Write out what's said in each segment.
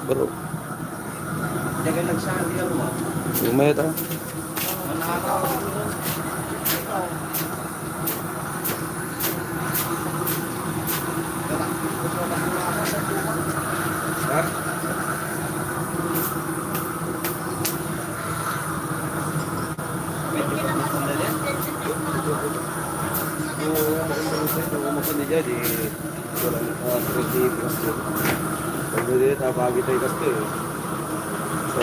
Bro, Jaga nagsabi ako mo. umaya ta. Manakaw ako doon. Ikaw. Gusto ka kumakaw sa tuwa. Ha? Pwede ka sandali. Kung makundi dyan, walang security kasi. Pag hindi, tabagi tayo kasi. So,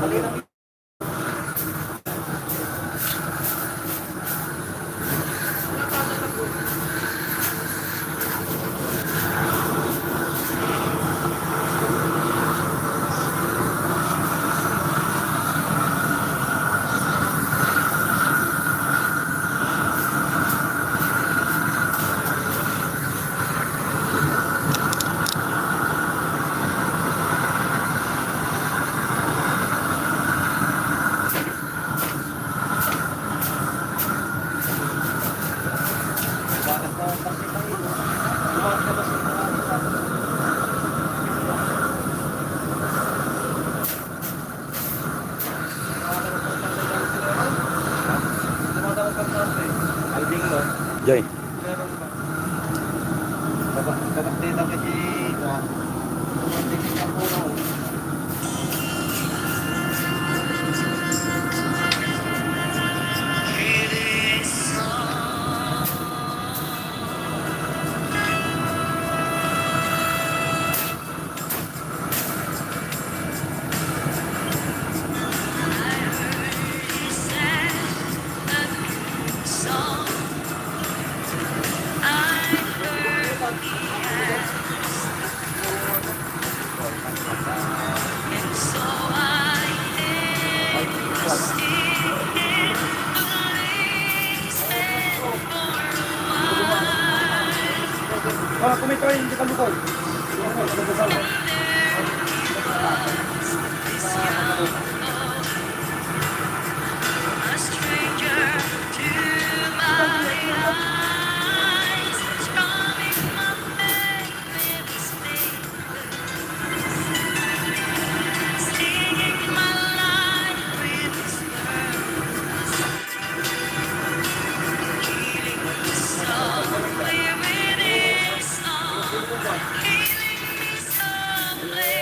Balik. Bakit ka kasi tayo? Bakit ka ba sa Alding mo. Jay. Meron ba? Dapat dito kasi tumating ang puno. Kung ito hindi ka lukol. A stranger to my eyes, strumming my pain with his fingers, singing my life with his words, healing me softly with his song, healing me softly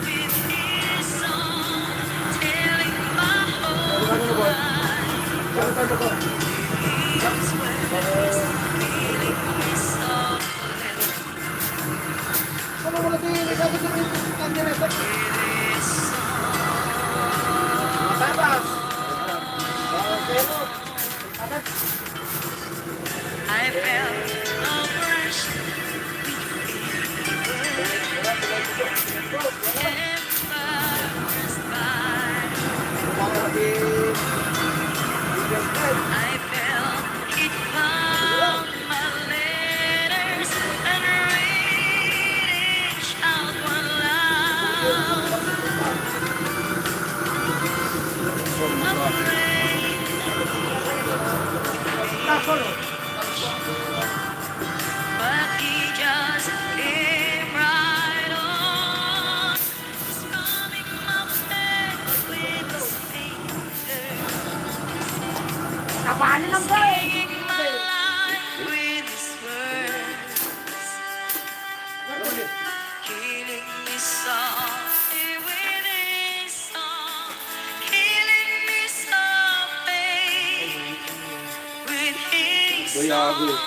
with his song, telling my whole life. His words, healing me softly with his song. I felt oppression embarrassed by. I felt it found my letters and reached out one loud. But he just came right on, strumming my back with his fingers, singing my life with his words, healing me softly with his song, healing me softly with his song,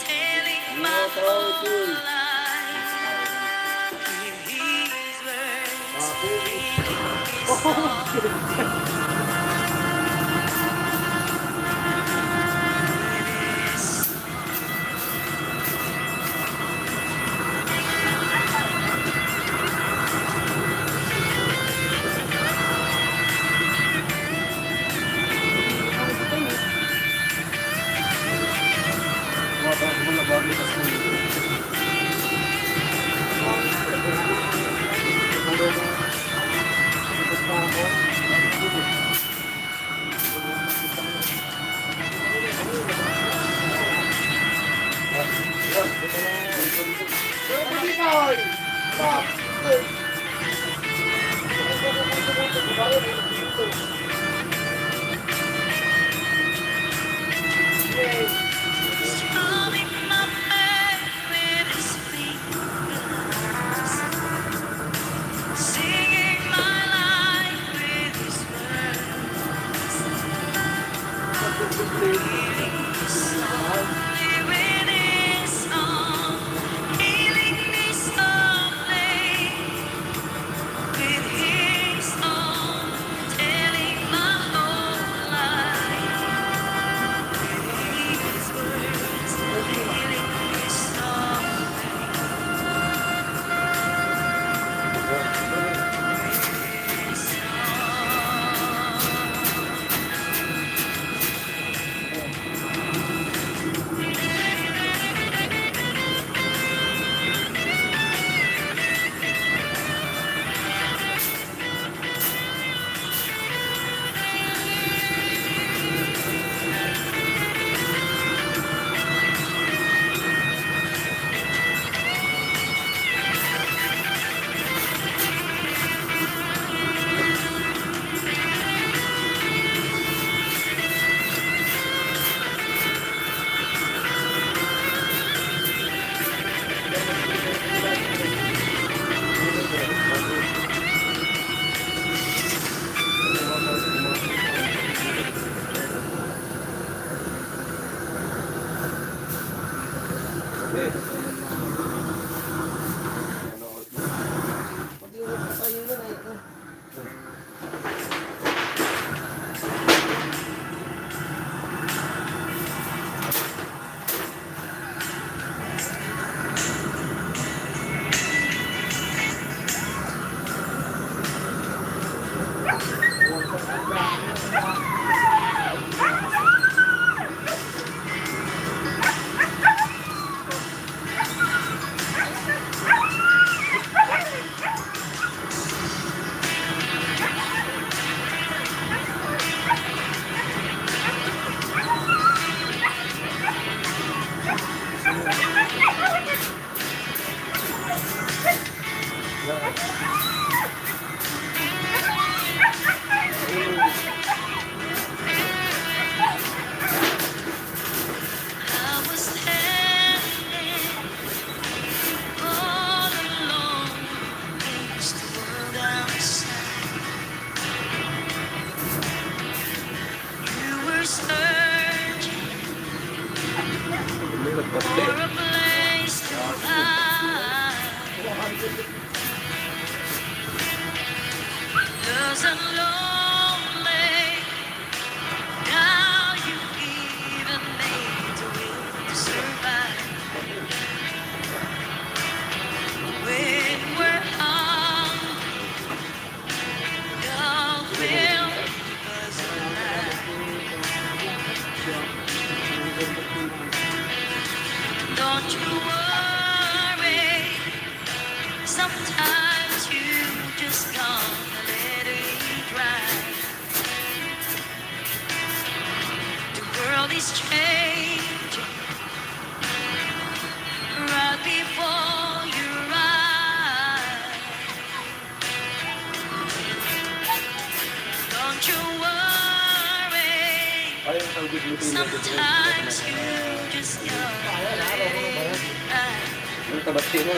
telling my whole life with his words, healing me Strumming my pain with his fingers, singing my life with his words, healing me softly with his song, healing me softly with his song, telling my whole life. His words, healing me softly. Okay. I was standing all alone against the world outside. You were searching for a place to hide. Doesn't lonely. Now you even made the will to survive. When we're hungry, your will was alive. Don't you worry. Sometimes you just gonna let it ride. The world is changing right before your eyes. Don't you worry. Sometimes you just gotta let it ride. Ang tabati na.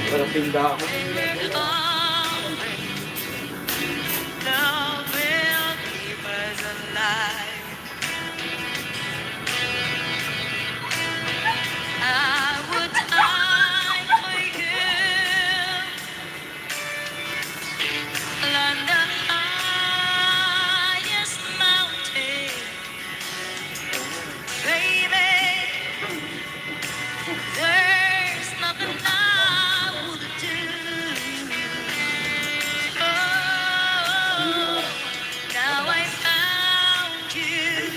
Walang pinda ako. We're hungry. Love will keep us alive. I would die for you. Climb the highest mountain, baby. There's nothing I would do. Oh, now I found you.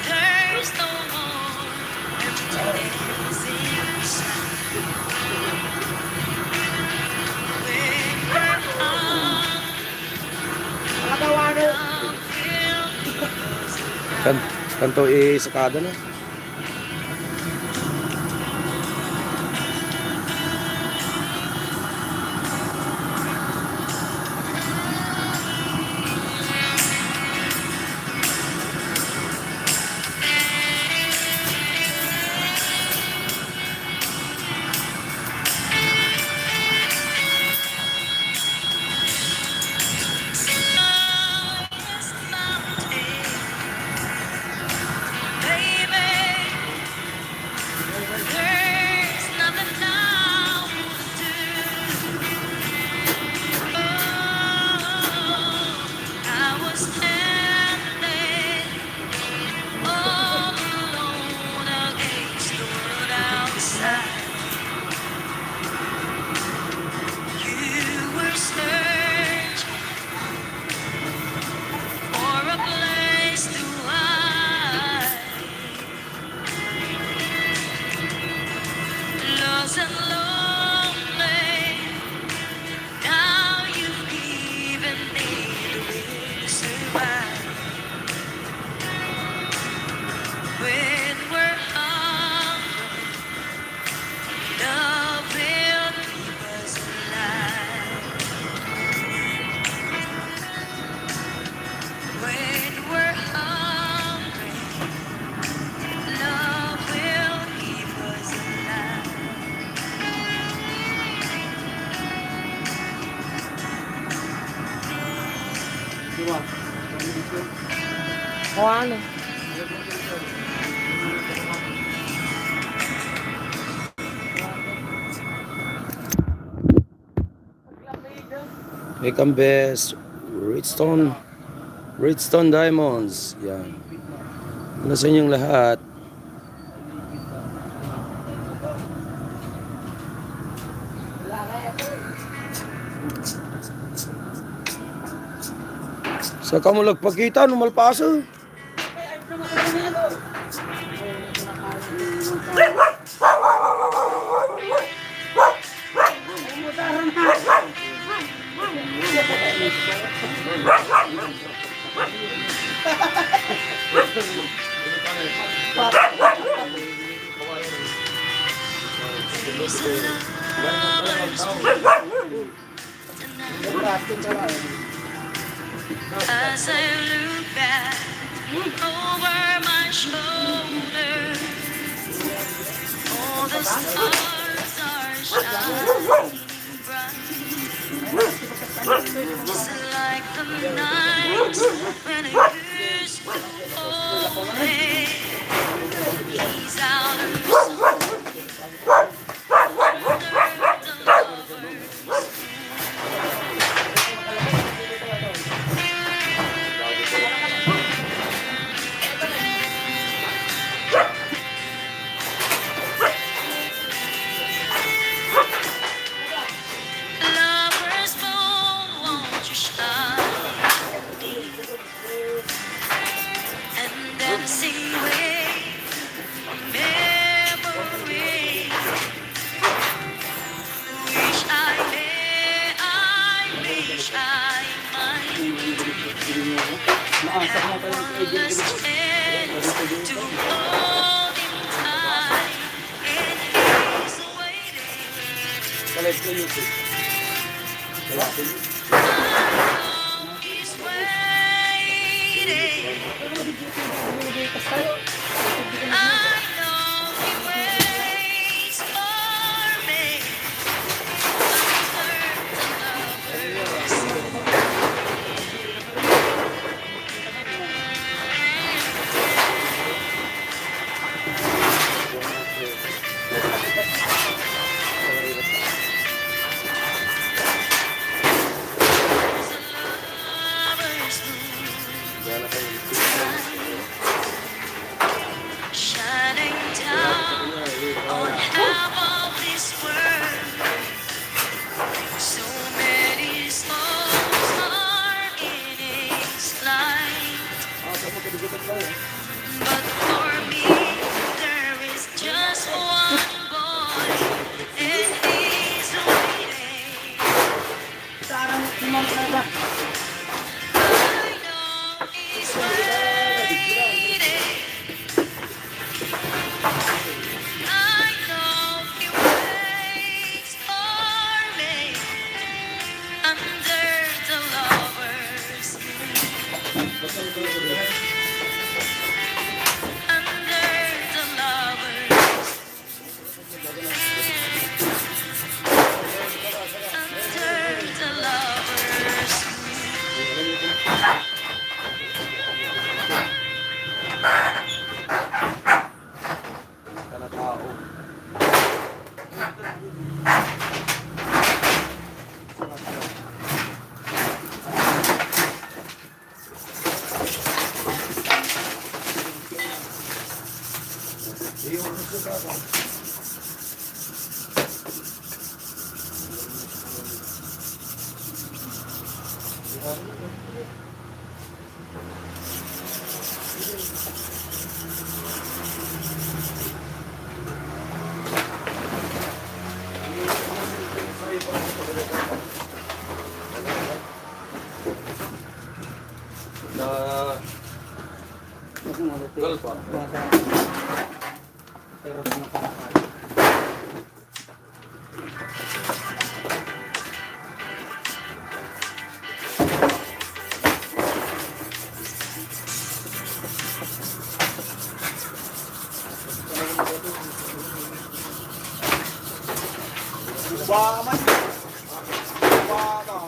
There's no more emptiness inside. When we're Kanto sakada na. When we're hungry, love will keep us alive. When we're hungry, love will keep us alive. O ano? Wake Best, Redstone Diamonds. Yan. Ano sa inyong lahat? Sa ka mo lagpakita, numalpasa. These lovers tonight. As I look back over my shoulder, all the stars are shining bright, just like the nights when I used to hold me. He's out of sight under the lovers. Lovers both want you shine, and dancing with memory. Wish I might have one last chance to hold him tight, and he's waiting. He's waiting. I know he waits for me under the lovers. Lovers shining down on half of this world. So many souls are in its light, but for me there is just one boy, and he's waiting. I know he's waiting. I know he waits for me under the lovers. Under the lovers. Under the lovers. Golf ah. Pero sumakalakal. Baka man. Baka.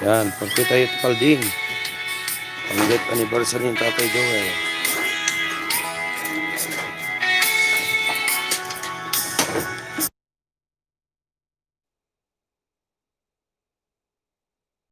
Yan, pagkita tayo Palding. Ang death anniversary ng Tatay Joel.